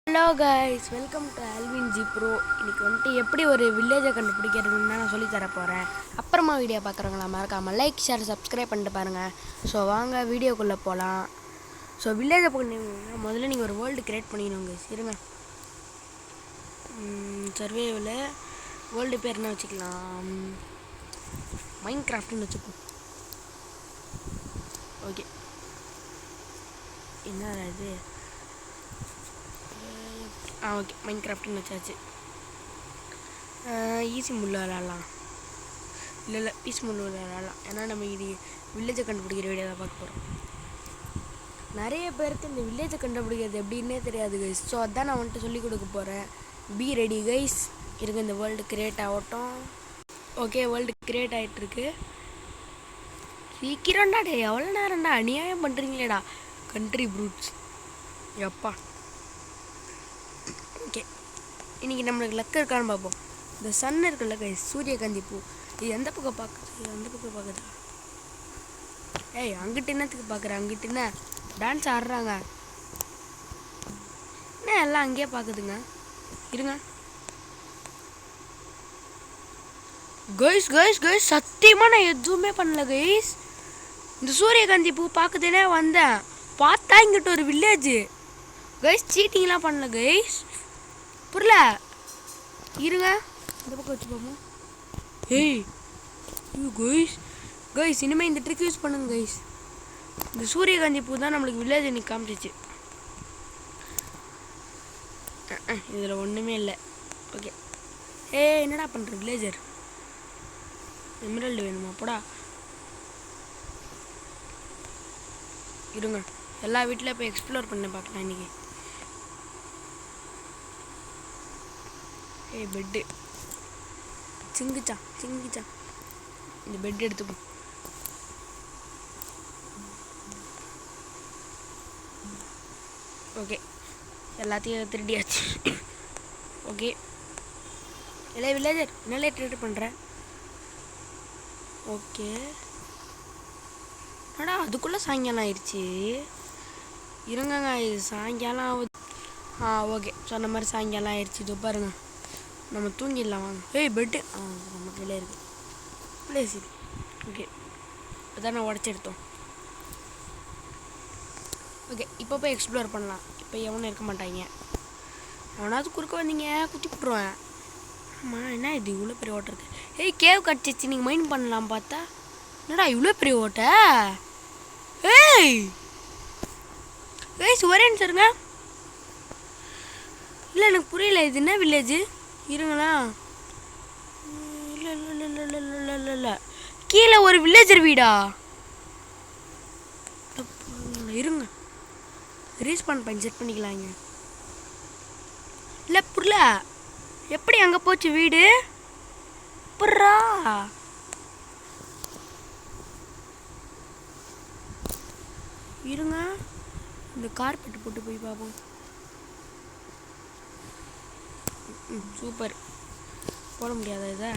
Hello guys, welcome to Alvin G bro. இன்றைக்கி வந்துட்டு எப்படி ஒரு வில்லேஜை கண்டுபிடிக்கிறதுன்னு நான் சொல்லித்தர போகிறேன். அப்புறமா வீடியோ பார்க்குறவங்களா மறக்காமல் லைக் ஷேர் சப்ஸ்கிரைப் பண்ணிட்டு பாருங்கள். ஸோ வாங்க வீடியோக்குள்ளே போகலாம். ஸோ வில்லேஜை பண்ணிங்கன்னா முதல்ல நீங்கள் ஒரு வேர்ல்டு க்ரியேட் பண்ணிக்கணும் கைஸ். இருங்க, சர்வேவில் வேர்ல்டு பேர் என்ன வச்சுக்கலாம்? மைண்ட் கிராஃப்ட்னு வச்சுப்போம். ஓகே, என்ன இது? ஓகே, மைண்ட் கிராஃப்ட்னு வச்சாச்சு. ஈஸி முள்ள விளாட்லாம். இல்லை ஈஸி முள்ள விளாட்லாம். ஏன்னா நம்ம இது வில்லேஜை கண்டுபிடிக்கிற வீடியோ தான் பார்க்க போகிறோம். நிறைய பேருக்கு இந்த வில்லேஜை கண்டுபிடிக்கிறது எப்படின்னே தெரியாது கைஸ். ஸோ அதான் நான் வந்துட்டு சொல்லிக் கொடுக்க போகிறேன். Be ready guys. இருக்கு, இந்த வேர்ல்டு கிரியேட் ஆகட்டும். ஓகே, வேர்ல்டு கிரியேட் ஆகிட்டுருக்கு. சீக்கிரம்டா டே, எவ்வளோ நேரம்டா அநியாயம் பண்ணுறீங்களேடா கண்ட்ரி ப்ரூட்ஸ். எப்பா ஓகே, இன்றைக்கி நம்மளுக்கு லக்கு இருக்கான்னு பார்ப்போம். இந்த சன் இருக்குல்ல கைஸ், சூரியகாந்தி பூ, இது எந்த பக்கம் பார்க்குது? எந்த பக்கம் பார்க்குதா? ஏய், அங்கிட்டு என்னத்துக்கு பார்க்குறேன்? அங்கிட்டு என்ன டான்ஸ் ஆடுறாங்க? என்ன எல்லாம் அங்கேயே பார்க்குதுங்க? இருங்க கைஸ், கைஸ் கைஸ், சத்தியமாக நான் எதுவுமே பண்ணல கைஸ். இந்த சூரியகாந்தி பூ பார்க்குதுன்னே வந்தேன், பார்த்தா இங்கிட்ட ஒரு வில்லேஜு கைஸ். சீட்டிங்லாம் பண்ணல கைஸ், புரியல. இருங்க, இந்த பக்கம் வச்சு பார்ப்போம். ஏய் கைஸ், கைஸ் இனிமேல் இந்த ட்ரிக் யூஸ் பண்ணுங்க கைஸ். இந்த சூரியகாந்தி பூ தான் நம்மளுக்கு வில்லேஜ் இன்னைக்கு காமிச்சிச்சு. இதில் ஒன்றுமே இல்லை. ஓகே, என்னடா பண்ணுற வில்லேஜர்? எமரல்டு வேணுமா? போடா. இருங்க, எல்லா வீட்டில் போய் எக்ஸ்ப்ளோர் பண்ண பார்க்கலாம் இன்றைக்கி. பெட்டு சிங்கிச்சான். இந்த பெட் எடுத்துப்போம். ஓகே, எல்லாத்தையும் திருடியாச்சு. ஓகே, இல்லை வில்லேஜர் என்னலே ட்ரீட் பண்ணுறேன். ஓகே, அடா அதுக்குள்ளே சாயங்காலம் ஆயிடுச்சு. இருங்கங்க, இது சாயங்காலம் ஆகுது. ஓகே, சொன்ன மாதிரி சாயங்காலம் ஆயிடுச்சு. இது பாருங்க, நம்ம தூங்கிடலாம் வாங்க. பெட்டு நம்ம கையில் இருக்குது. பிளேஸ் இது. ஓகே, அதான் நான் உடச்சி எடுத்தோம். ஓகே, இப்போ போய் எக்ஸ்ப்ளோர் பண்ணலாம். இப்போ எவனும் இருக்க மாட்டாங்க. எவனாவது குறுக்க வந்தீங்க குத்தி விட்ருவேன். ஆமாம், என்ன இது இவ்வளோ பெரிய ஓட்டை இருக்குது? கேவ் கடிச்சிச்சு, நீங்கள் மைண்ட் பண்ணலாம் பார்த்தா என்னடா இவ்வளோ பெரிய ஓட்டை? ஒரே நிமிஷம். இல்லை எனக்கு புரியல, இது என்ன வில்லேஜு? இருங்களா, இல்லை இல்லை இல்லை இல்லை இல்லை இல்லை இல்லை கீழே ஒரு வில்லேஜர் வீடா? இருங்க, ரீஸ்பான் பண்ணி செட் பண்ணிக்கலாங்க. இல்லை புரியல, எப்படி அங்கே போச்சு வீடு? புர்ரா இருங்க, இந்த கார்பெட் போட்டு போய் பார்ப்போம். சூப்பர். போட முடியாதா இதை?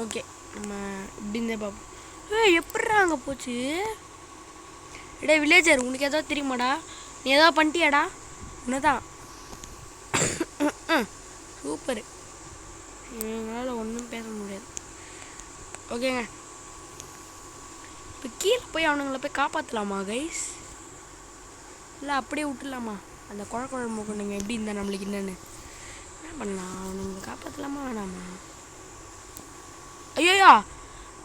ஓகே, நம்ம இப்படின்னு பார்ப்போம். எப்படிடா அங்கே போச்சு? வில்லேஜர், உனக்கு ஏதாவது தெரியுமாடா? நீ ஏதாவது பண்ணிட்டியாடா? உன்னதான் சூப்பர். எங்களால் ஒன்றும் பேச முடியாது. ஓகேங்க, இப்போ கீழே போய் அவனுங்களை போய் காப்பாற்றலாமா கைஸ்? இல்லை அப்படியே விட்டுலாமா? அந்த குழம்பு கொண்டுங்க எப்படி இருந்தால் நம்மளுக்கு என்னென்னு என்ன பண்ணலாம்? அவனுங்களை காப்பாற்றலாமா வேணாமா? ஐயோயா,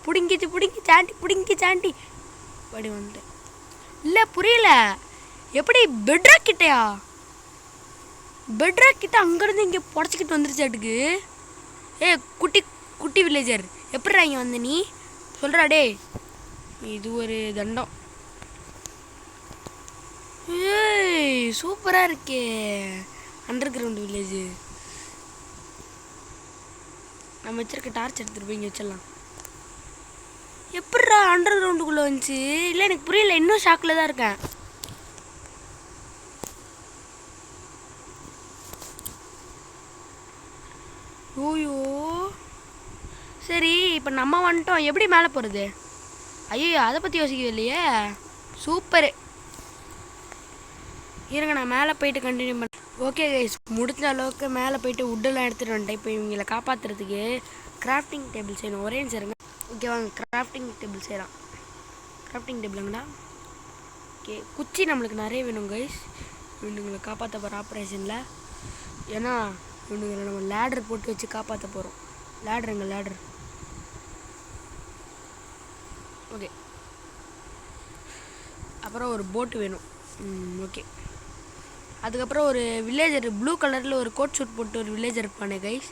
பிடுங்கி சாண்டி படி வந்துட்டேன். இல்லை புரியல, எப்படி பெட்ராக் கிட்டையா? பெட்ராக் கிட்ட அங்கேருந்து இங்கே புடச்சிக்கிட்டு வந்துருச்சாட்டுக்கு. குட்டி வில்லேஜர், எப்படிடா இங்கே வந்த நீ? சொல்கிறா டே, இது ஒரு தண்டம். சூப்பராக இருக்கே அண்டர் கிரவுண்ட் வில்லேஜு. நம்ம வச்சிருக்க டார்ச் எடுத்துகிட்டு போய் இங்கே வச்சிடலாம். எப்படிடா அண்டர் கிரவுண்டுக்குள்ளே வந்துச்சு? இல்லை எனக்கு புரியல, இன்னும் ஷாக்கில் தான் இருக்கேன். ஓயோ, சரி இப்போ நம்ம வந்துட்டோம், எப்படி மேலே போகிறது? ஐயோ, அதை பற்றி யோசிக்கவே இல்லையே. சூப்பரு. இருங்க நான் மேலே போயிட்டு கண்டினியூ பண்ண. ஓகே கைஸ், முடிஞ்ச அளவுக்கு மேலே போயிட்டு வுட்டெல்லாம் எடுத்துகிட்டு வந்துட்டேன். இப்போ இவங்களை காப்பாற்றுறதுக்கு கிராஃப்டிங் டேபிள் செய்யணும். ஒரே நிமிஷம். ஓகே வாங்க கிராஃப்டிங் டேபிள் செய்யலாம். கிராஃப்டிங் டேபிளுங்கண்ணா. ஓகே, குச்சி நம்மளுக்கு நிறைய வேணும் கைஸ் இவனுங்களை காப்பாற்ற போகிற ஆப்ரேஷனில். ஏன்னா இவனுங்களை நம்ம லேடர் போட்டு வச்சு காப்பாற்ற போகிறோம். லேடருங்க லேடர். ஓகே, அப்புறம் ஒரு போட்டு வேணும். ஓகே, அதுக்கப்புறம் ஒரு வில்லேஜர் ப்ளூ கலரில் ஒரு கோட் ஷூட் போட்டு ஒரு வில்லேஜர் இருப்பானே கைஸ்,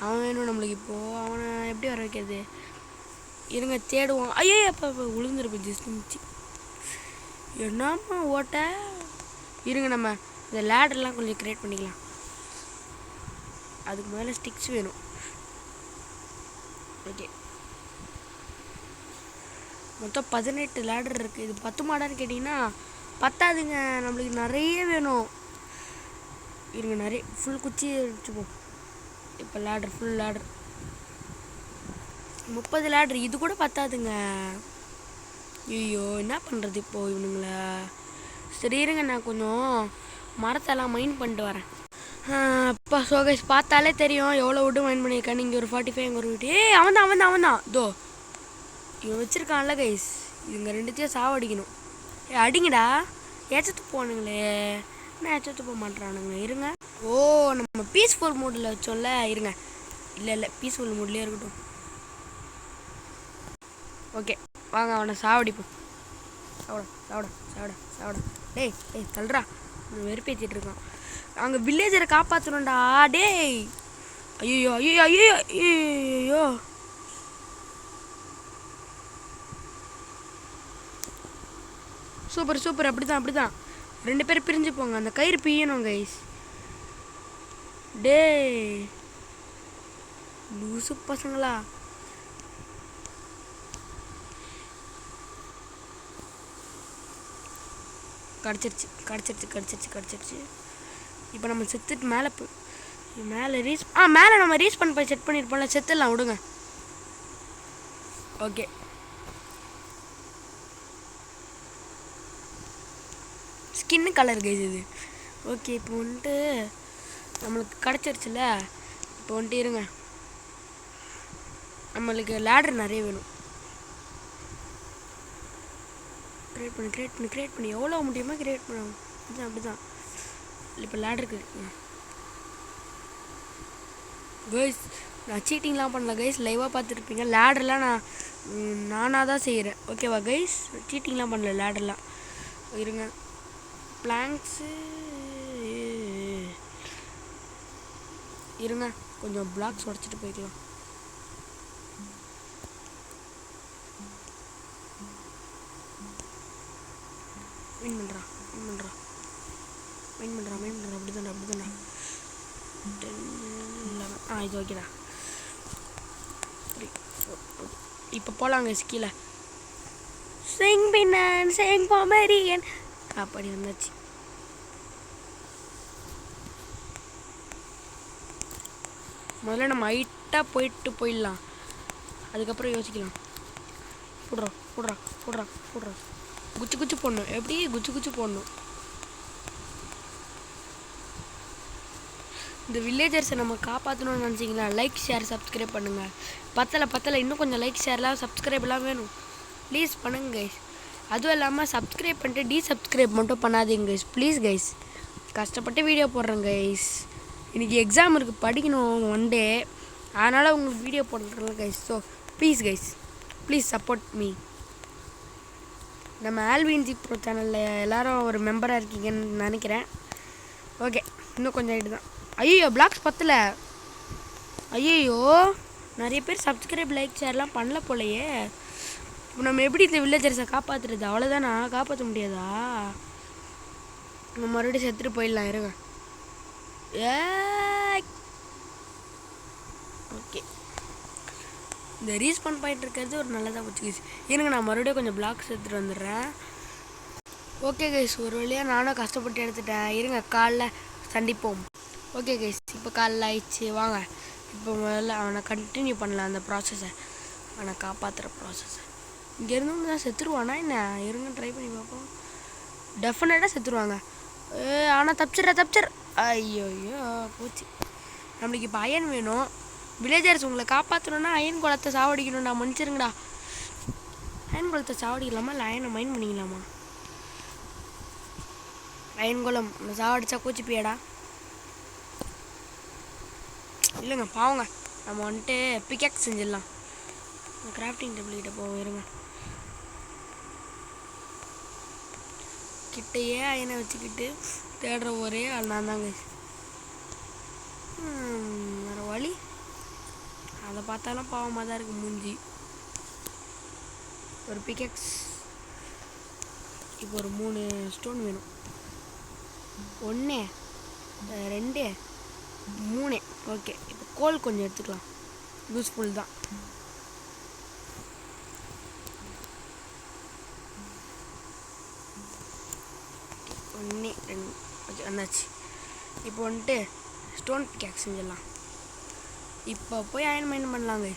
அவன் வேணும் நம்மளுக்கு. இப்போது அவனை எப்படி வர வைக்கிறது? இருங்க தேடுவோம். ஐயோ அப்போ விழுந்துருப்பேன் ஜஸ்ட் மிச்சு. என்னம்மா ஓட்ட. இருங்க நம்ம இந்த லேடர்லாம் கொஞ்சம் க்ரியேட் பண்ணிக்கலாம். அதுக்கு மேலே ஸ்டிக்ஸ் வேணும். ஓகே, மொத்தம் 18 லேடர் இருக்குது. இது 10 மாடான்னு கேட்டிங்கன்னா பத்தாதுங்க, நம்மளுக்கு நிறைய வேணும். இருங்க நிறைய ஃபுல் குச்சி வச்சுப்போம். இப்போ லேடர் ஃபுல் லேடர் 30 லேடர். இது கூட பத்தாதுங்க. ஐயோ என்ன பண்ணுறது இப்போது இவனுங்கள. சரி இருங்க நான் கொஞ்சம் மரத்தெல்லாம் மைண்ட் பண்ணிட்டு வரேன். அப்பா சோகேஷ் பார்த்தாலே தெரியும் எவ்வளோ விட்டு மைண்ட் பண்ணியிருக்கான்னு. இங்கே ஒரு 45 இங்கே ஒரு விட்டு. அவன் தான் தோ இவன் வச்சுருக்கான்ல கைஸ். இதுங்க ரெண்டுத்தையும் சாவடிக்கணும். அடிங்கடா. ஏச்சத்து போனுங்களே. என்ன ஏச்சத்து போக மாட்டேறானுங்க. இருங்க. ஓ நம்ம பீஸ்ஃபுல் மூடில் வச்சோம்ல. இருங்க இல்லை பீஸ்ஃபுல் மூட்லேயே இருக்கட்டும். ஓகே வாங்க அவனை சாவடிப்போம். சாவடா. டேய் தள்ளுறா. வெறுப்பேற்றிட்டு இருக்கான். அங்கே வில்லேஜரை காப்பாற்றணும்டா. டேய் ஐயோ சூப்பர். அப்படிதான் 2 பேர் பிரிஞ்சு போங்க. அந்த கயிறு பியணும் கைஸ். டேய் லூசு பசங்களா. கிடச்சிருச்சு. இப்போ நம்ம செத்துட்டு மேலே நம்ம ரீச் பண்ண போய் செட் பண்ணியிருப்போம்ல. செத்துடலாம் விடுங்க. ஓகே ஸ்கின்னு கலர் கைஸ் இது. ஓகே இப்போ வந்துட்டு நம்மளுக்கு கிடச்சிருச்சுல. இப்போ வந்துட்டு இருங்க நம்மளுக்கு லேடர் நிறைய வேணும். கிரியேட் பண்ணி எவ்வளோ முடியுமா கிரியேட் பண்ணுவோம். அப்படிதான் இப்போ லேடருக்கு கைஸ். நான் சீட்டிங்லாம் பண்ணல கைஸ், லைவாக பார்த்துருப்பீங்க. லேடர்லாம் நானாக தான் செய்கிறேன். ஓகேவா கைஸ்? சீட்டிங்லாம் பண்ணல லேடர்லாம். இருங்க பிளாங்க்ஸு இருங்க கொஞ்சம் பிளாக்ஸ் உடச்சிட்டு போய்க்கலாம். மைண்ட் பண்ணுறா. அப்படிதான்டா. 10 11 இது ஓகேடா. 3 4 இப்போ போகலாங்க கீழே. சிங் பொமேரியன் அப்படி வந்தாச்சு. முதல்ல நம்ம ஹைட்டாக போயிடலாம். அதுக்கப்புறம் யோசிக்கலாம். போடுறா. குச்சி போடணும். எப்படி குச்சி போடணும். இந்த வில்லேஜர்ஸை நம்ம காப்பாற்றணும்னு நினச்சிங்களா? லைக் ஷேர் சப்ஸ்கிரைப் பண்ணுங்கள். பத்தலை இன்னும் கொஞ்சம் லைக் ஷேர்லாம் சப்ஸ்கிரைப்லாம் வேணும். ப்ளீஸ் பண்ணுங்க கைஸ். அதுவும் இல்லாமல் சப்ஸ்கிரைப் பண்ணிட்டு டீசப்ஸ்கிரைப் மட்டும் பண்ணாதீங்க கைஸ். ப்ளீஸ் கைஸ், கஷ்டப்பட்டு வீடியோ போடுறேன் கைஸ். இன்றைக்கி எக்ஸாம் இருக்குது, படிக்கணும் 1 டே. அதனால் உங்களுக்கு வீடியோ போடுறேன் guys. So please support me. நம்ம ஆல்வின்ஜி ப்ரோ சேனலில் எல்லோரும் ஒரு மெம்பராக இருக்கீங்கன்னு நினைக்கிறேன். ஓகே இன்னும் கொஞ்சம் ஆகிட்டு தான். ஐயோ பிளாக்ஸ் பத்தல. ஐயோ நிறைய பேர் சப்ஸ்கிரைப் லைக் ஷேர்லாம் பண்ணல போலையே. இப்போ நம்ம எப்படி இந்த வில்லேஜர்ஸை காப்பாற்றுறது? அவ்வளோதானா? காப்பாற்ற முடியாதா? நம்ம மறுபடியும் செத்துட்டு போயிடலாம். இருங்க. ஓகே இந்த ரீஸ்பான் பாயிண்ட் இருக்கிறது ஒரு நல்லதாக போச்சு கைஸ். இருங்க நான் மறுபடியும் கொஞ்சம் பிளாக்ஸ் எடுத்துகிட்டு வந்துடுறேன். ஓகே கைஸ், ஒரு வழியாக நானும் கஷ்டப்பட்டு எடுத்துட்டேன். இருங்க காலைல சந்திப்போம். ஓகே கைஸ், இப்போ காலைல ஆயிடுச்சு. வாங்க இப்போ முதல்ல அவனை கண்டினியூ பண்ணலாம் அந்த ப்ராசஸை, அவனை காப்பாற்றுற ப்ராசஸை. இங்கேருந்து தான் செத்துருவானா என்ன? இருங்க ட்ரை பண்ணி பார்ப்போம். டெஃபினட்டாக செத்துருவாங்க. ஆனால் தப்பிச்சிட்ற ஐயோ போச்சு. நம்மளுக்கு இப்போ அயன் வேணும். வில்லேஜர்ஸ் உங்களை காப்பாற்றணுன்னா அயன் குளத்தை சாவடிக்கணும்டா. மன்னிச்சிருங்கடா. அயன் குளத்தை சாவடிக்கலாமா இல்லை அயனை மைண்ட் பண்ணிக்கலாமா? அயன் குளம் சாவடிச்சா கோச்சிப்பியாடா? இல்லைங்க பாவங்க. நம்ம வந்துட்டு பிக்கேக்ஸ் செஞ்சிடலாம். கிராஃப்டிங் டேபிள் கிட்ட போவோம். இருங்க. கிட்டையே அயனை வச்சுக்கிட்டு தேடுற ஒரே ஆள் நான் தாங்க. வேறு வழி. அதை பார்த்தாலும் பாவமாக தான் இருக்குது மூஞ்சி. ஒரு பிக்கேக்ஸ். இப்போ ஒரு 3 ஸ்டோன் வேணும். 1 2 3. ஓகே. இப்போ கோல் கொஞ்சம் எடுத்துக்கலாம். யூஸ்ஃபுல் தான். 1 2 ஓகே வந்தாச்சு. இப்போ வந்துட்டு ஸ்டோன் பிக்கேக்ஸ் செஞ்சிடலாம். இப்போ போய் அயன் மைன் பண்ணலாங்க.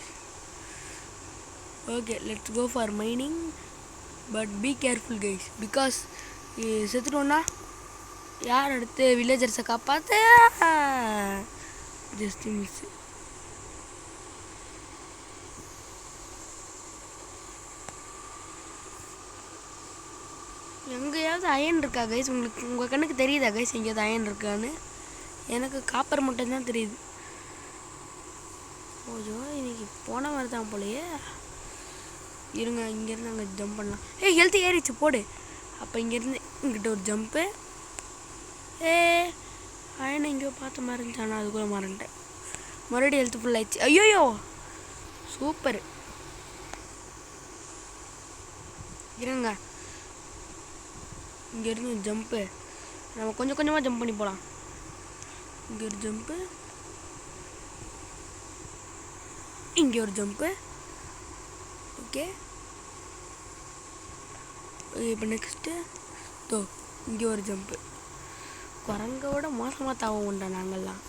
Okay let's go for mining. But be careful guys. Because செத்துட்டோன்னா யார் அடுத்து வில்லேஜர்ஸை காப்பாற்ற? Just miss. எங்கேயாவது அயன் இருக்கா கைஸ்? உங்கள் கண்ணுக்கு தெரியுதா கைஸ் எங்கேயாவது அயன் இருக்கான்னு? எனக்கு காப்பர் மட்டும்தான் தெரியுது. ஓஜோ இன்னைக்கு போன மாதிரி தான் போலையே. இருங்க, இங்கேருந்து அங்கே ஜம்ப் பண்ணலாம். ஹெல்த் ஏறிச்சு போடு. அப்போ இங்கேருந்து இங்கிட்ட ஒரு ஜம்ப்பு. அயனை எங்கேயோ பார்த்த மாதிரி இருந்துச்சு. ஆனால் அதுக்குள்ளே மறந்துட்டேன். மறுபடியும் ஹெல்த் ஃபுல் ஆயிடுச்சு. ஐயோயோ சூப்பர். இருங்க, இங்கேருந்து ஜம்ப்பு. நம்ம கொஞ்சம் கொஞ்சமாக ஜம்ப் பண்ணி போகலாம். இங்கே ஒரு ஜம்ப்பு, இங்கே ஒரு ஜம்ப்பு. ஓகே இப்போ நெக்ஸ்ட்டு தோ இங்கே ஒரு ஜம்ப்பு. குரங்கோட மோசமாக தாவம் உண்டா நாங்கள்லாம்.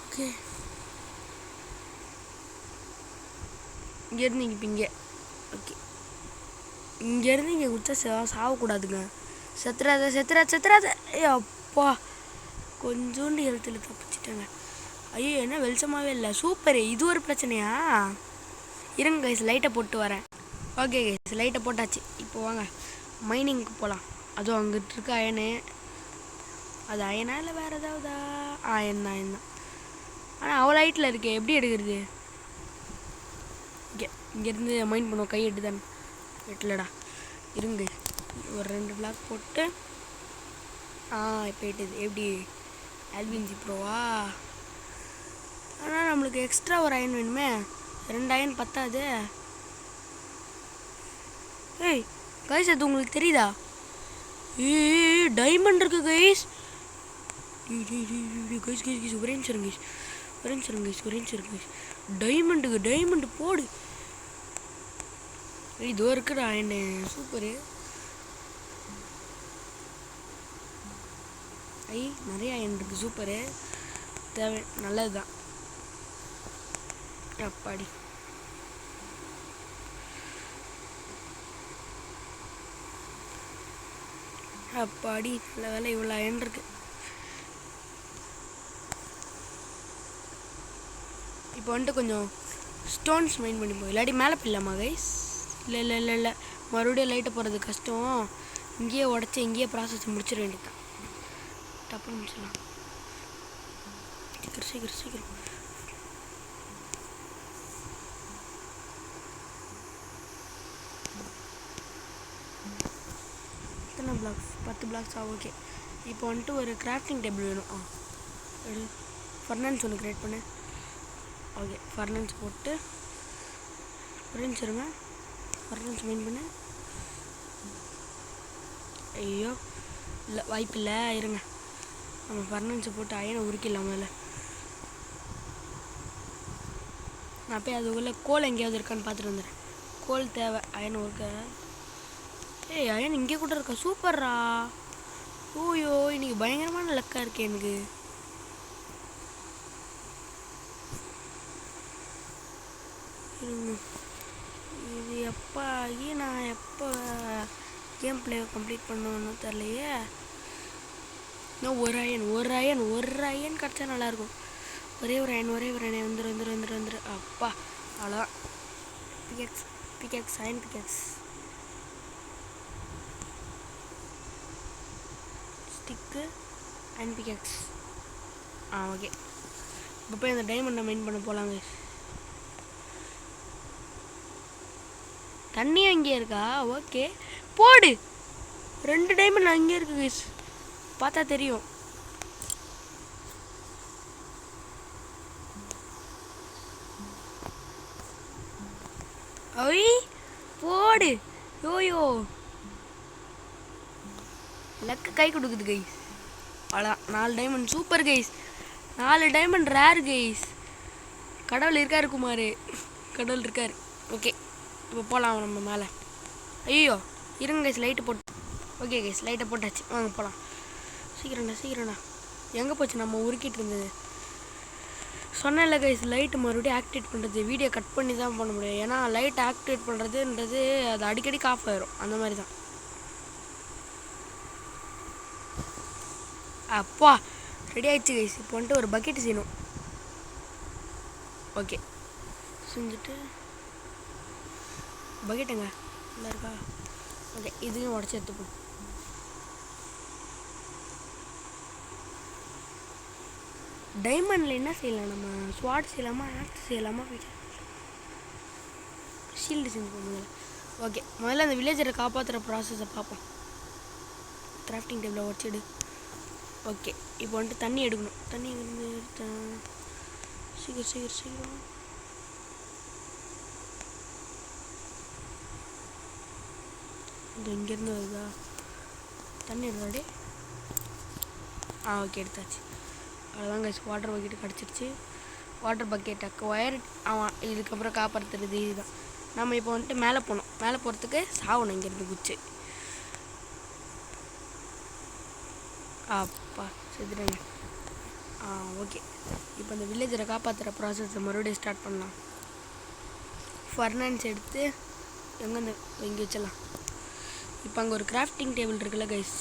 ஓகே இங்கேருந்து இப்போ இங்கே. ஓகே இங்கேருந்து இங்கே குடிச்சா சாவக்கூடாதுங்க. செத்துறாத. அப்பா கொஞ்சோண்டு ஹெல்த்தில் தப்பிச்சிட்டேங்க. ஐயோ என்ன வெளிச்சமாகவே இல்லை. சூப்பர். இது ஒரு பிரச்சனையா? இருங்க கைஸ் லைட்டை போட்டு வரேன். ஓகே கைஸ் லைட்டை போட்டாச்சு. இப்போ வாங்க மைனிங்க்கு போகலாம். அதுவும் அங்கிட்டு இருக்க அயனு. அது அயனா இல்லை வேறு ஏதாவதா? அயன் தான். ஆனால் அவ்வளோ ஹைட்டில் இருக்கே, எப்படி எடுக்கிறது? ஓகே இங்கேருந்து மைண்ட் பண்ணுவோம். கை எட்டு தானே? எட்டலடா. இருங்க ஒரு 2 பிளாக் போட்டு. இப்போ எட்டுது. எப்படி? ஆல்வின் ப்ரோவா? ஆனால் நம்மளுக்கு எக்ஸ்ட்ரா ஒரு அயன் வேணுமே. 2 அயன் பத்தாது. கைஸ் அது உங்களுக்கு தெரியுதா? டைமண்ட் இருக்கு கைஸ். கைஸ் ஒரே நிமிஷம் கைஸ். டைமண்ட் போடு. இதோ இருக்குடா அயன். சூப்பரு. நிறைய அயன் இருக்கு. சூப்பரு. தேவை, நல்லது தான். அப்பாடி நல்ல வேலை இவ்வளோ அயன் இருக்கு. இப்போ வந்துட்டு கொஞ்சம் ஸ்டோன்ஸ் மைண்ட் பண்ணி போய் இல்லாட்டி மேலே போயிடலாமா கைஸ்? இல்லை மறுபடியும் லைட்டை போகிறது கஷ்டம். இங்கேயே உடச்சி இங்கேயே ப்ராசஸ் முடிச்சிட வேண்டியதான். டப்புன்னு முடிச்சிடலாம். சீக்கிரம். எத்தனை பிளாக்ஸ்? 10 பிளாக்ஸா? ஓகே இப்போ வந்துட்டு ஒரு கிராஃப்டிங் டேபிள் வேணும். ஃபர்னன்ஸ் ஒன்று க்ரியேட் பண்ணு. ஓகே ஃபர்னன்ஸ் போட்டு புரிஞ்சிருங்க. ஃபர்னன்ஸ் மெயின் பண்ணு. ஐயோ இல்லை வாய்ப்பு இல்லை. இருங்க நம்ம ஃபர்னன்ஸை போட்டு அயனை உருக்கிடலாம். முதல்ல நான் போய் அதுக்குள்ளே கோல் எங்கேயாவது இருக்கான்னு பார்த்துட்டு வந்துடுறேன். கோல் தேவை அயனை உருக்க. அயன் இங்கே கூட இருக்கா? சூப்பர்ரா. ஓயோ இன்னைக்கு பயங்கரமான லக்காக இருக்கு எனக்கு. இது எப்போ ஆகி நான் எப்போ கேம் பிளே கம்ப்ளீட் பண்ணணும்னு தெரியலையே. இன்னும் ஒரு அயன் கிடச்சா நல்லாயிருக்கும். ஒரே ஒரு அயன் வந்துரு. அப்பா அவ்வளோதான். Pickaxe iron pickaxe stick iron pickaxe. Okay. இப்போ போய் அந்த டைமண்டை மைன் பண்ண போகலாங்க. தண்ணியும் இங்கே இருக்கா? ஓகே போடு. 2 டைமண்ட் அங்கே இருக்கு கைஸ், பார்த்தா தெரியும். ஐ போடு. யோயோ லக்கு கை கொடுக்குது கைஸ். அவ்வளோதான் 4 diamond. Super guys, 4 diamond rare guys. கடவுள் இருக்காரு குமார், கடவுள் இருக்கார். ஓகே இப்போ போகலாம் நம்ம மேலே. ஐயோ இருங்க கைஸ், லைட்டு போட்டு. ஓகே கைஸ் லைட்டை போட்டாச்சு, வாங்க போகலாம். சீக்கிரம்டா. எங்கே போச்சு நம்ம உருக்கிட்டு இருந்தது? சொன்னேன்ல கைஸ், லைட்டு மறுபடியும் ஆக்டிவேட் பண்ணுறது வீடியோ கட் பண்ணி தான் பண்ண முடியும். ஏன்னா லைட் ஆக்டிவேட் பண்ணுறதுன்றது அது அடிக்கடி ஆஃப் ஆயிரும், அந்த மாதிரி தான். அப்பா ரெடி ஆயிடுச்சு கைஸ். இப்போ வந்துட்டு ஒரு பக்கெட் செய்யணும். ஓகே செஞ்சுட்டு பக்கெட்டுங்க நல்லா இருக்கா? ஓகே இதையும் உடச்சி எடுத்துப்போம். டைமண்டில் என்ன செய்யலாம் நம்ம? ஸ்வாட் செய்யலாமா, ஆக்ட் செய்யலாமா, ஷீல்டு செஞ்சுப்போம் முதல்ல. ஓகே முதல்ல அந்த வில்லேஜரை காப்பாற்றுற ப்ராசஸை பார்ப்போம். கிராஃப்டிங் டேபிளில் உடச்சிடு. ஓகே இப்போ வந்துட்டு தண்ணி எடுக்கணும். தண்ணி எங்கேருந்து? சீக்கிரம். இது இங்கேருந்து வருதா? தண்ணி எடுத்தாடி. ஓகே எடுத்தாச்சு. அவ்வளோதான் கைஸ், வாட்டர் பக்கெட்டு கிடச்சிருச்சு. வாட்டர் பக்கெட் ஒயர் இதுக்கப்புறம் காப்பாற்றுறது இதுதான். நம்ம இப்போ வந்துட்டு மேலே போகணும். மேலே போகிறதுக்கு சாவணும் இங்கேருந்து குச்சி. அப்பா செத்துட்டேங்க. ஓகே இப்போ அந்த வில்லேஜரை காப்பாற்றுற ப்ராசஸை மறுபடியும் ஸ்டார்ட் பண்ணலாம். ஃபர்னான்ஸ் எடுத்து எங்கேருந்து இங்கே வச்சிடலாம். இப்போ அங்கே ஒரு கிராஃப்டிங் டேபிள் இருக்குல்ல கைஸ்.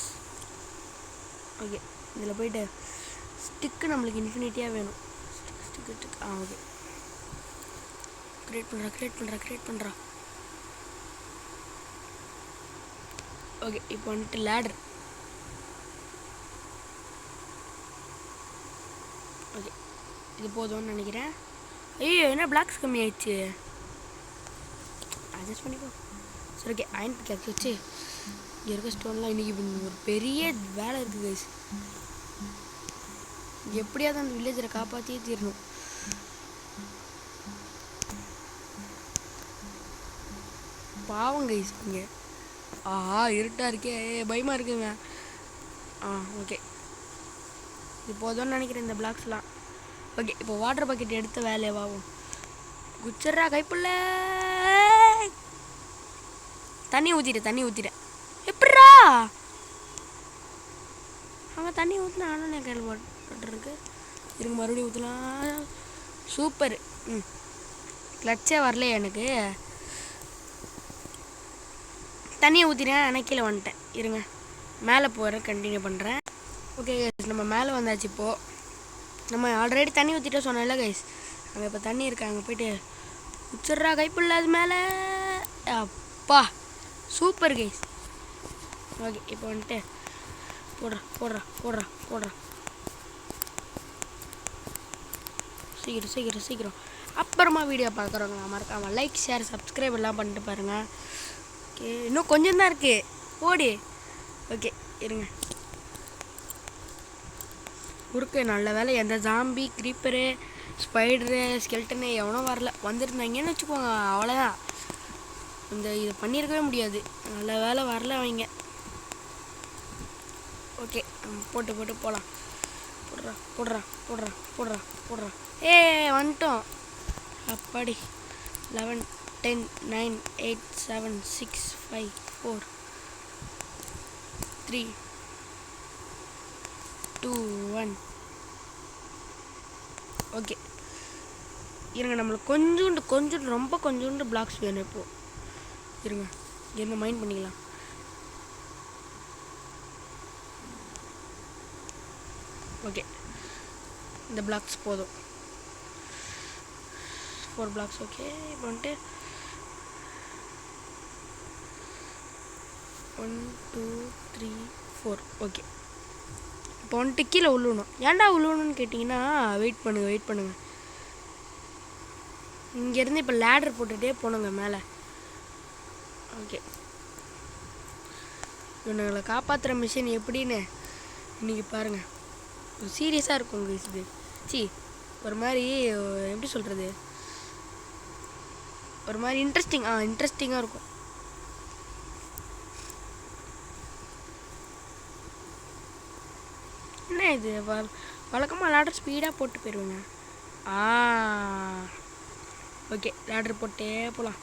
ஓகே இதில் போய்ட்டு ஸ்டிக்கு நம்மளுக்கு இன்ஃபினிட்டியாக வேணும். ஸ்டிக்கு ஓகே கிரியேட் பண்ணுறா. ஓகே இப்போ வந்துட்டு லேடர். ஓகே இது போதும்னு நினைக்கிறேன். ஐயோ என்ன பிளாக்ஸ் கம்மி ஆயிடுச்சு, அட்ஜஸ்ட் பண்ணிக்கோ. சரி ஓகே அயன் பிக்காக்ஸ் வச்சு இங்கே இருக்க ஸ்டோன்லாம் இன்றைக்கி ஒரு பெரிய வேலை இருக்குது கைஸ். எப்படியாவது அந்த வில்லேஜரை காப்பாற்றியே தீரணும். பாவம் கைஸ் இங்கே. இருட்டாக இருக்கே, பயமாக இருக்குங்க. ஓகே இது போதும்னு நினைக்கிறேன் இந்த பிளாக்ஸ்லாம். ஓகே இப்போ வாட்டர் பக்கெட் எடுத்த வேலையாகும். குச்சர்ரா கைப்புள்ள. தண்ணி ஊற்றிட்டேன். எப்பட்றா அவன் தண்ணி ஊற்றினா ஆனே கையில் போட்டுருக்கு. இருங்க மறுபடியும் ஊற்றலாம். சூப்பர். கிளச்சே வரலையே எனக்கு. தண்ணியை ஊற்றினேன், ஆனால் கீழே வந்துட்டேன். இருங்க மேலே போகிற கண்டினியூ பண்ணுறேன். ஓகே கைஸ் நம்ம மேலே வந்தாச்சு. இப்போது நம்ம ஆல்ரெடி தண்ணி ஊற்றிட்டே சொன்னோம்ல கைஸ், அங்கே இப்போ தண்ணி இருக்கு. அங்கே போய்ட்டு உச்சர்றா கைப்புள்ள அது மேலே. அப்பா சூப்பர் கைஸ். ஓகே இப்போ வந்துட்டு போடுறா. சீக்கிரம். அப்புறமா வீடியோ பார்க்குறவங்க மறக்காமல் லைக் ஷேர் சப்ஸ்கிரைப் எல்லாம் பண்ணிட்டு பாருங்கள். ஓகே இன்னும் கொஞ்சம் தான் இருக்குது, போடு. ஓகே இருங்க உருக்கு. நல்ல வேலை எந்த ஜாம்பி க்ரீப்பரு ஸ்பைடரு ஸ்கெல்டனு எவனும் வரல. வந்துருந்தாங்கன்னு வச்சுக்கோங்க அவ்வளோதான், இதை பண்ணியிருக்கவே முடியாது. நல்ல வேலை வரல அவங்க. ஓகே போட்டு போகலாம். போடுறா. வந்துட்டோம். அப்பாடி 11 10 9 8 7 6 5 4 3 2 1. ஓகே இருங்க நம்மளுக்கு கொஞ்சோண்டு ரொம்ப கொஞ்சோண்டு பிளாக்ஸ் வேணும். இப்போது இருங்க இருந்து மைண்ட் பண்ணிக்கலாம். ஓகே, இந்த பிளாக்ஸ் போதும். 4 பிளாக்ஸ். ஓகே, இப்போ வந்துட்டு 1 2 3 4. ஓகே, இப்போ வந்துட்டு கீழே உழுவணும். ஏன்டா உழுவணும்னு கேட்டிங்கன்னா வெயிட் பண்ணுங்கள். இங்கேருந்து இப்போ லேடர் போட்டுகிட்டே போகணுங்க மேலே. ஓகே, இவனுங்களை காப்பாற்றுற மிஷின் எப்படின்னு இன்றைக்கி பாருங்கள். சீரியஸாக இருக்கும் இது. ஒரு மாதிரி எப்படி சொல்கிறது, ஒரு மாதிரி இன்ட்ரெஸ்டிங்காக இருக்கும். என்ன இது வழக்கமாக லேடர் ஸ்பீடாக போட்டு போயிடுவேங்க. ஓகே, லேடர் போட்டே போகலாம்.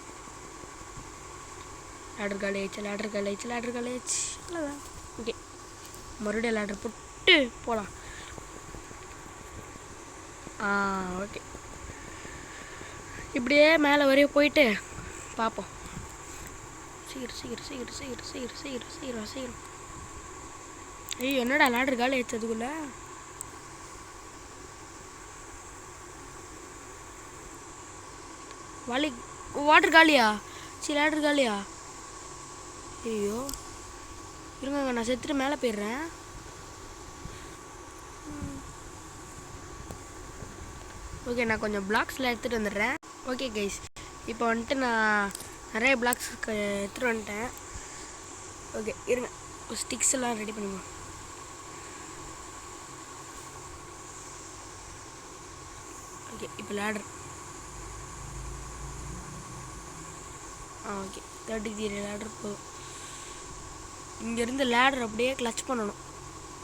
Ladder college. ஓகே, மறுபடியும் லேடர் போட்டு போகலாம். ஓகே, இப்படியே மேலே வரைய போயிட்டு பார்ப்போம். சீக்கிரம். ஐயோ, என்னடா லேடர் காலேஜ் அதுக்குள்ள. வாட்டர் காலியா? லேடர் காலியா? ஐயோ, இருங்க, நான் செத்துட்டு மேலே போயிடுறேன். ஓகே, நான் கொஞ்சம் பிளாக்ஸில் எடுத்துகிட்டு வந்துடுறேன். ஓகே கைஸ், இப்போ வந்துட்டு நான் நிறைய பிளாக்ஸ் எடுத்துகிட்டு வந்துட்டேன். ஓகே, இருங்க, ஸ்டிக்ஸ் எல்லாம் ரெடி பண்ணுவோம். ஓகே, இப்போ லேடர். ஓகே, 33 லேடர் போதும். இங்கேருந்து லேடர் அப்படியே கிளச் பண்ணணும்.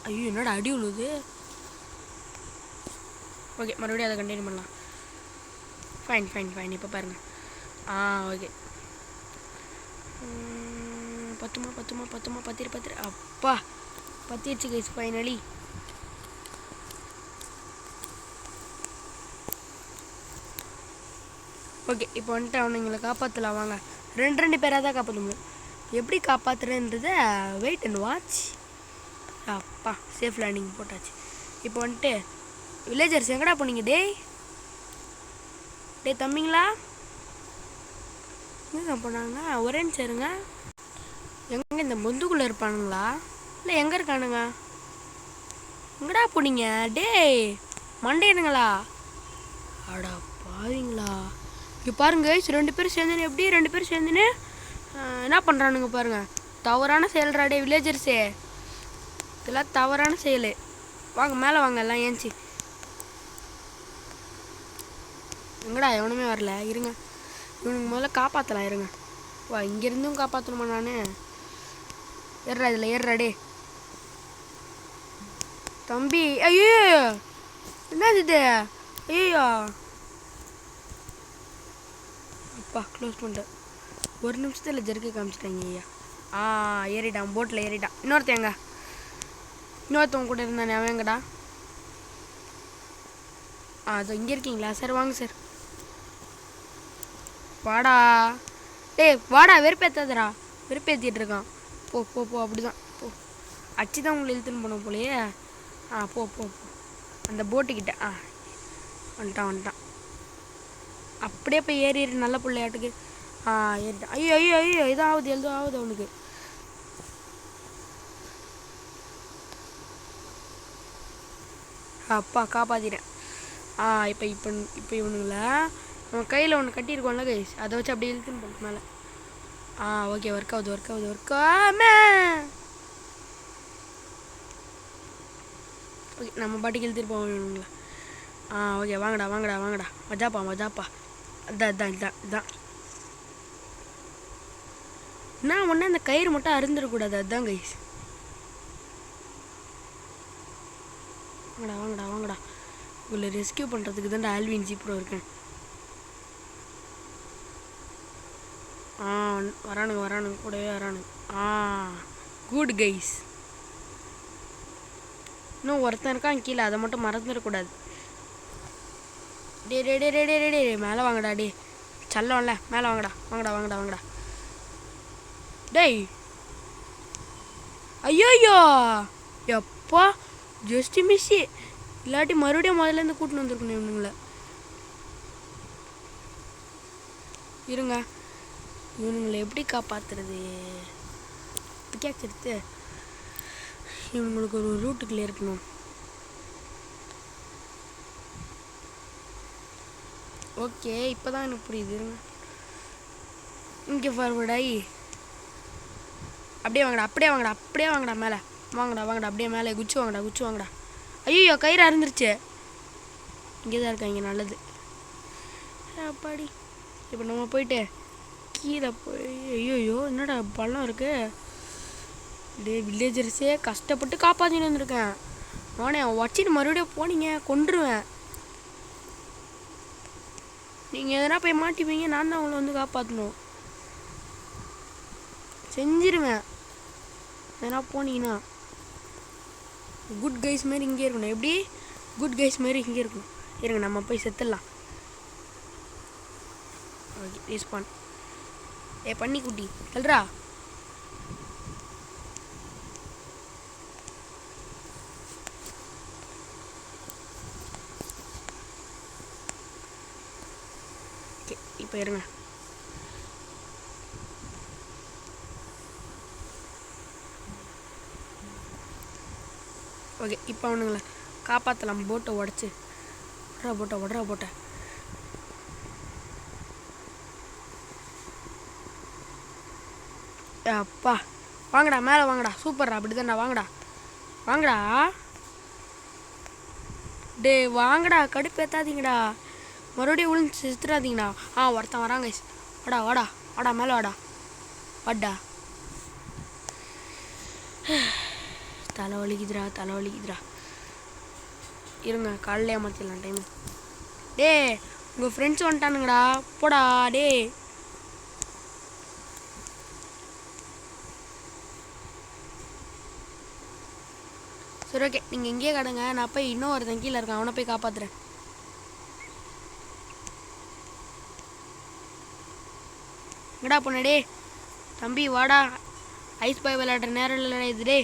ஐயோ, என்னடா அடி உழுது. ஓகே, மறுபடியும் அதை கண்டினியூ பண்ணலாம். ஃபைன். இப்போ பாருங்கள். ஓகே, பத்துமா பத்திரு. அப்பா, பத்திருச்சு கைஸ், ஃபைனலி. ஓகே, இப்போ வந்துட்டு அவனுங்களை காப்பாற்றலாம். வாங்க, 2 பேராக தான் காப்பாற்ற முடியும். எப்படி காப்பாற்றுறதுன்றத வெயிட் அண்ட் வாட்ச். அப்பா, சேஃப் லேண்டிங் போட்டாச்சு. இப்போ வந்துட்டு வில்லேஜர்ஸ் எங்கடா போனீங்க? டேய் தம்பிங்களா, எங்கே போனாங்க? ஒரே சேருங்க. எங்கே இந்த பொந்துக்குள்ளே இருப்பானுங்களா, இல்லை எங்கே இருக்கானுங்க? எங்கடா போனீங்க? டேய் மண்டையனுங்களா, அடா பாவீங்களா. இங்கே பாருங்க, 2 பேரும் சேர்ந்துன்னு எப்படி 2 பேரும் சேர்ந்துன்னு என்ன பண்ணுறானுங்க பாருங்கள். தவறான செயல்றாடே வில்லேஜர்ஸே, இதெல்லாம் தவறான செயல். வாங்க மேலே வாங்க எல்லாம் ஏஞ்சி. எங்கடா எவனுமே வரல, இருங்க, இவனுக்கு முதல்ல காப்பாற்றலாம். இருங்க, வா, இங்கேருந்தும் காப்பாற்றணுமா நான்? ஏறுறா, இதில் ஏறுறாடே தம்பி. ஐயோ, என்னது இது? ஐயோ, அப்பா, க்ளோஸ் பண்ணிட்டேன். 1 நிமிஷத்தில் ஜெர்க்கு காமிச்சிட்டாங்க. ஐயா, ஏறிட்டான், போட்டில் ஏறிட்டான். இன்னொருத்தவங்க கூட இருந்தானே, அவன் எங்கடா? அது இங்கே இருக்கீங்களா? சார் வாங்க சார், வாடா. வாடா, வெறுப்பேற்றாதடா, வெறுப்பேற்றிட்டு இருக்கான். போ, அப்படிதான் போ. அச்சு தான் உங்களை இழுத்துன்னு போனோம் போலையே. போ அந்த போட்டுக்கிட்ட. வந்துட்டான். அப்படியே போய் ஏறி நல்ல பிள்ளையாட்டுக்கு. ஏறிட்டான். ஐயோ, இதாகுது அவனுக்கு. அப்பா, காப்பாற்றிட்டேன். இப்போ இவனுங்கள நம்ம கையில் ஒன்று கட்டியிருக்கோம்ல கைஸ், அதை வச்சு அப்படியே இழுத்துன்னு போட்டு மேலே. ஓகே, ஒர்க் ஆகுது. ஓகே, நம்ம பாட்டுக்கு இழுத்துட்டு போவோம் இவனுங்களா. ஓகே, வாங்கடா. மஜாப்பா. இதான் நான் ஒன்று அந்த கயிறு மட்டும் அருந்துடக்கூடாது, அதுதான் கைஸ். வாங்கடா. உங்களை ரெஸ்கியூ பண்ணுறதுக்கு தான் ஆல்வின் ஜீப்ரோ இருக்கேன். வரானுங்க கூடவே வரானுங்க. Good guys. இன்னும் ஒருத்தன் இருக்கான் கீழே, அதை மட்டும் மறந்துடக்கூடாது. டே மேலே வாங்கடா. சல்லம்ல, மேலே வாங்கடா. டேய், ஐயோ எப்பா, ஜஸ்ட் மிஸ்ஸு. இல்லாட்டி மறுபடியும் முதல்லேருந்து கூட்டின்னு வந்துருக்கணும் இவனுங்களை. இருங்க, இவனுங்களை எப்படி காப்பாற்றுறது? பிக்காக்ஸ் எடுத்து இவங்களுக்கு ஒரு ரூட்டு கிளியர் இருக்கணும். ஓகே, இப்போ தான் எனக்கு புரியுது. இருங்க, இங்கே ஃபார்வர்ட் ஆகி அப்படியே வாங்கடா, அப்படியே வாங்கடா, அப்படியே வாங்கடா, மேலே வாங்கடா, வாங்கடா, அப்படியே மேலே குச்சி வாங்கடா, குச்சி வாங்கடா. ஐயோ, கயிறு அறுந்துருச்சு. இங்கே தான் இருக்கா, இங்கே நல்லது. அப்பாடி, இப்போ நம்ம போயிட்டு கீழே போய், ஐயோயோ என்னடா பள்ளம் இருக்கு. டே வில்லேஜர்ஸே கஷ்டப்பட்டு காப்பாற்றின்னு வந்திருக்கேன். நானே வச்சிட்டு மறுபடியும் போனீங்க கொன்றுவேன். நீங்கள் எதனா போய் மாட்டிப்பீங்க, நான் தான் அவங்கள வந்து காப்பாற்றணும். செஞ்சிருவேன் எதனா போனீங்கன்னா. குட் கைஸ் மாரி இங்கே இருக்கணும். எப்படி குட் கைஸ் மாரி இங்கே இருக்கணும். இருங்க, நம்ம போய் செத்துடலாம். Okay, respawn. பண்ணி குட்டி சொல்றா. ஓகே, இப்போ இருங்க. ஓகே, இப்போ அவனுங்களை காப்பாற்றலாம். போட்டை உடச்சி விட்றா போட்டை. அப்பா வாங்கடா, மேலே வாங்கடா. சூப்பர்டா, அப்படி தான்டா, வாங்கடா. டே வாங்கடா, கடுப்பேற்றாதீங்கடா. மறுபடியும் விழுந்து செத்துறாதீங்கடா. ஒருத்தன் வராங்க. வாடா மேலே வாடா. தலை வலிக்குதுடா. இருங்க, காலையிலே மாற்றிடலாம் டைமு. டே உங்கள் ஃப்ரெண்ட்ஸ் வந்துட்டானுங்கடா, போடா. டே சரி, ஓகே, நீங்கள் இங்கேயே கடங்க. நான் போய் இன்னும் ஒருத்தன் கீழே இருக்கேன், அவனை போய் காப்பாற்றுறேன். எங்கடா போன? டே தம்பி வாடா, ஐஸ் பாய் விளையாடுற நேரம் இல்லைடா இது. டே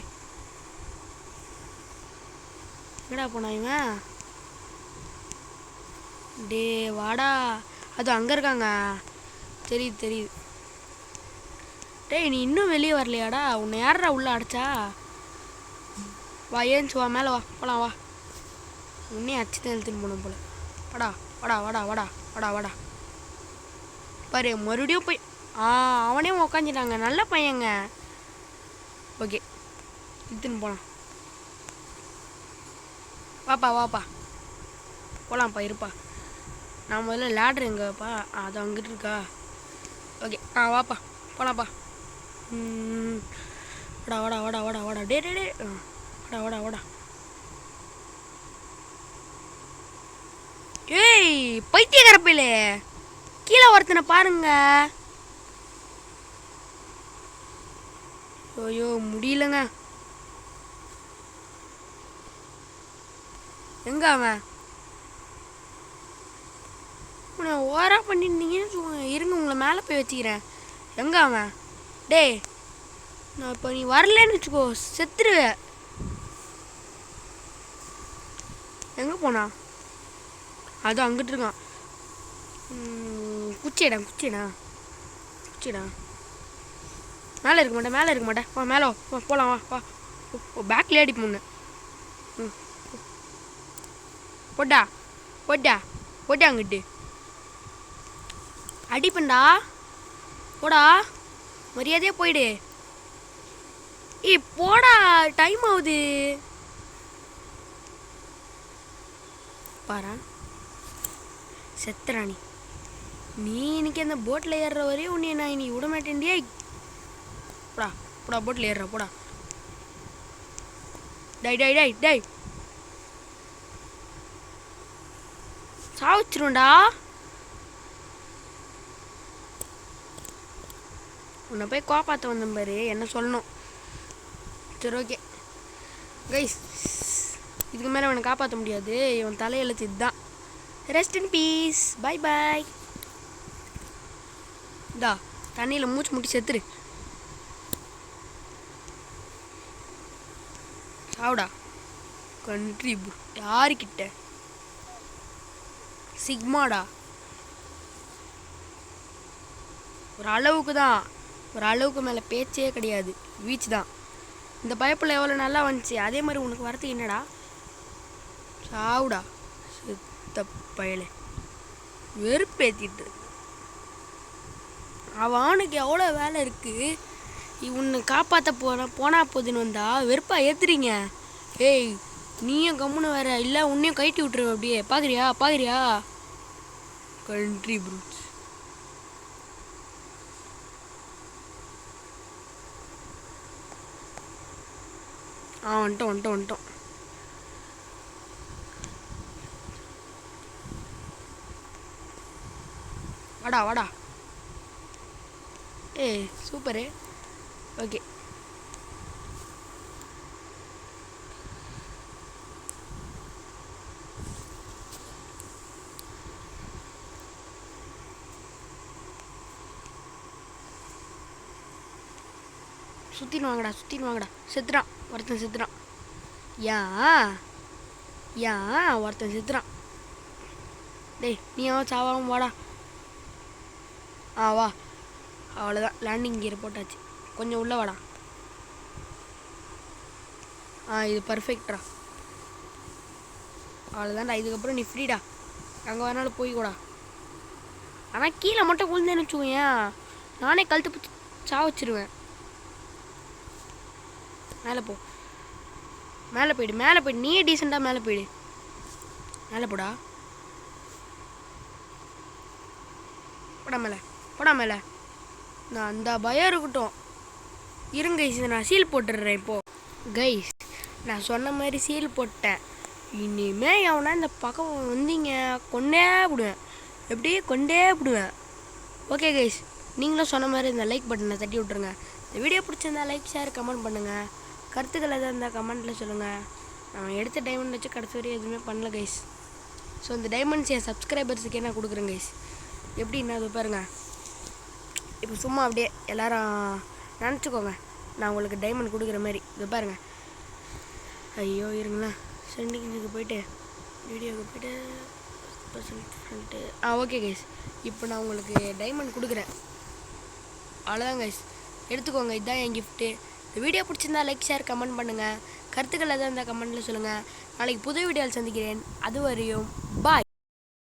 எங்கடா போனா இவன்? டே வாடா. அது அங்கே இருக்காங்க, தெரியுது. டேய் நீ இன்னும் வெளியே வரலையாடா? உன்னை யாரா உள்ளே அடைச்சா? வா, ஏன்ச்சு வா, மேலே வா, போகலாம் வா. உன்னே அச்சு தான் எழுத்துன்னு போனோம் போல. வாடா. பாரு, மறுபடியும் போய் அவனே உக்காந்துட்டாங்க. நல்ல பையங்க. ஓகே, இழுத்துன்னு போகலாம். வாப்பா போகலாம்ப்பா, இருப்பா. நான் முதல்ல லேட்ரு எங்கப்பா? அது அங்கிட்டு இருக்கா? ஓகே, வாப்பா போகலாம்ப்பா. வாடா. டே வாடா. ஏய் பைத்தியக்கார பையலே, கீழே ஒருத்தனை பாருங்க. ஐயோ முடியலங்க. எங்க அவன்? உன்னை ஓரா பண்ணிருந்தீங்கன்னு இருங்க, உங்களை மேலே போய் வச்சுக்கிறேன். எங்க அவன்? டேய் நான் இப்போ நீ வரலன்னு வச்சுக்கோ, செத்துருவேன். எங்கே போனா? அது அங்கிட்டு இருக்கான். குச்சிடா. மேலே இருக்க மாட்டேன். வா மேலே வா, போகலாம் வா. பேக்கில் அடி முன்ன. போட்டா அங்கிட்டு அடிப்பண்டா. போடா, மரியாதையே போயிடு. போடா, டைம் ஆகுது பாரா. செத்துறானி நீ இன்னைக்கு அந்த போட்டில் ஏறுற வரையும் உன்னை நான் இன்னைக்கு விட மாட்டேன்டியா. போடா போட்டில் ஏறுற போடா. டை சாவிச்சிருண்டா. உன்னை போய் காப்பாற்ற வந்தேன் பாரு, என்ன சொல்லணும். சரி ஓகே கைஸ், இதுக்கு மேலே அவனை காப்பாற்ற முடியாது. இவன் தலையெழுத்து இதுதான். Rest in peace. பாய். இந்தா தண்ணியில் மூச்சு முட்டி செத்துரு. சாவுடா. கண்ட்ரி ப்ரோ யாருக்கிட்ட? சிக்மாடா. ஒரு அளவுக்கு தான், ஒரு அளவுக்கு மேலே பேச்சே கிடையாது, வீச்சு தான். இந்த பைப்பில் எவ்வளோ நல்லா வந்துச்சு, அதே மாதிரி உனக்கு வரத்துக்கு என்னடா? சாவுடா சுத்த பயலே, வெறுப்பேற்றிட்டு. அவனுக்கு எவ்வளோ வேலை இருக்குது, உன்னை காப்பாற்ற போனா போதுன்னு வந்தா வெறுப்பா ஏற்றுறீங்க. ஏய் நீயும் கம்முன்னு வேற இல்லை, உன்னையும் கழட்டி விட்டுருவேன் அப்படியே. பார்க்குறியா கண்ட்ரி ப்ரூட்ஸ். வந்துட்டோம். வாடா. ஏய் சூப்பரு. ஓகே சுற்றின்னு வாங்கடா. செத்துறான் ஒருத்தன், செத்துறான். ஏன் ஒருத்தன் செத்துறான். டேய் நீ சாவாம வாடா. வா. அவ்வளோதான், லேண்டிங் கியர் போட்டாச்சு. கொஞ்சம் உள்ளே வாடா. இது பர்ஃபெக்ட்ரா. அவ்வளோதான்டா, இதுக்கப்புறம் நீ ஃப்ரீடா, அங்கே வேணாலும் போய்க்கூடா. ஆனால் கீழே மட்டும் விழுந்தேன்னு வச்சுக்கோயேன், நானே கழுத்து பிடிச்சி சாவச்சிருவேன். மேலே போயிடு. நீயே டீசெண்டாக மேலே போயிடு. மேலே போடா மேலே. நான் அந்த பயம் இருக்கட்டும். இருங்க கைஸ், நான் சீல் போட்டுடுறேன் இப்போது. கைஸ் நான் சொன்ன மாதிரி சீல் போட்டேன். இனிமேல் எவனா இந்த பக்கம் வந்தீங்க கொண்டே விடுவேன். ஓகே கைஸ், நீங்களும் சொன்ன மாதிரி இந்த லைக் பட்டனை தட்டி விட்ருங்க. இந்த வீடியோ பிடிச்சிருந்தா லைக், ஷேர், கமெண்ட் பண்ணுங்கள். கருத்துக்கள் எதாவது இருந்தால் கமெண்ட்டில் சொல்லுங்கள். நான் எடுத்த டைமண்ட் வச்சு கடைசி வரையும் எதுவுமே பண்ணல கைஸ். ஸோ இந்த டைமண்ட்ஸ் என் சப்ஸ்கிரைபர்ஸுக்கே நான் கொடுக்குறேன் கைஸ். எப்படின்னா அது பாருங்கள், இப்போ சும்மா அப்படியே எல்லோரும் நினச்சிக்கோங்க நான் உங்களுக்கு டைமண்ட் கொடுக்குற மாதிரி. இது பாருங்கள். ஐயோ இருங்களேன், சென்டிங்ஸுக்கு போய்ட்டு வீடியோவுக்கு போய்ட்டு ஃப்ரண்ட்டு. ஓகே கைஸ், இப்போ நான் உங்களுக்கு டைமண்ட் கொடுக்குறேன். அவ்வளோதான் கைஸ், எடுத்துக்கோங்க. இதுதான் என் கிஃப்ட்டு. இந்த வீடியோ பிடிச்சிருந்தா லைக், ஷேர், கமெண்ட் பண்ணுங்கள். கருத்துக்கள் எதாவது இருந்தால் கமெண்ட்டில் சொல்லுங்கள். நாளைக்கு புது வீடியோவில் சந்திக்கிறேன். அது வரையும் பாய்.